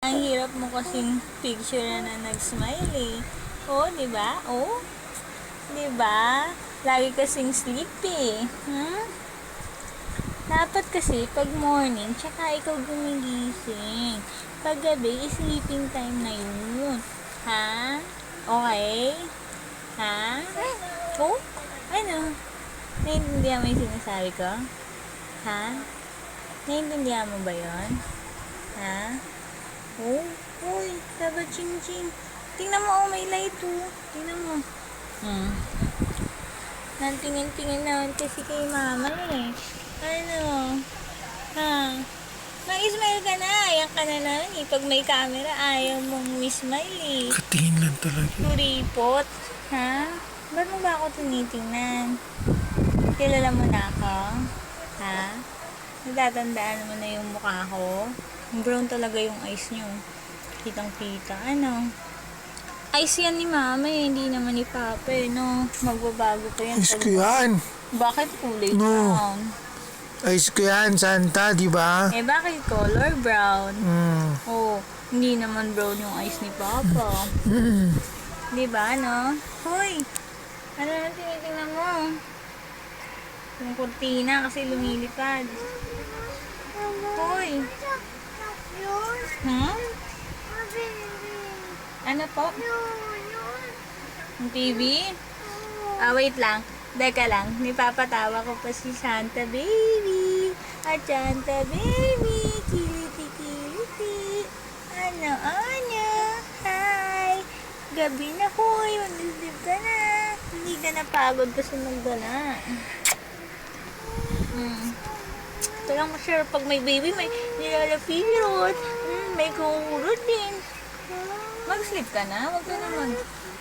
Ang hirap mo kasing picture na nag-smile eh. Oh, di ba? Oh, di ba? Lagi kasing sleepy. Dapat kasi pag morning, tsaka ikaw gumigising. Pag gabi, sleeping time na yun. Ha? Okay? Ha? Oh? Ano? Naiintindihan mo yung sinasabi ko? Ha? Naiintindihan mo ba yun? Ha? Oh? Uy, taba ching-ching. Tingnan mo, oh, may light oh. Tingnan mo. Nantingin-tingin naman kasi kay mama eh. Ano? Ha? Mag-smile ka na. Ayan ka na naman eh. Pag may camera, ayaw mong smile eh. Katingin lang talaga. Kuripot. Ha? Ba't mo ba ako tinitingnan? Kilala mo na ako? Ha? Natatandaan mo na yung mukha ko? Brown talaga yung eyes nyo. Kitang-kita. Ano? Eyes yan ni mama eh. Hindi naman ni papa eh. No? Magbabago pa yan. Ayos ko yan. Bakit kulay No. brown? Ayos ko yan, Santa, di ba? Eh, bakit color brown? Mm. Oh, hindi naman brown yung eyes ni papa. Di ba, no? Hoy! Ano naman tinitingnan mo? Yung kurtina kasi lumilipad. Hoy! Ano po? Yung TV? Wait lang. Deka lang. Nipapatawa ko pa si Santa Baby. At Santa Baby. Kiliti-kiliti. Ano? Hi! Gabi na, hoy. Magdisdip ka na. Hindi ka napagod kasi magdala. Ito lang sure, pag may baby, may nilalapirot. May kukurot din. Mag-sleep ka na. Huwag ka naman.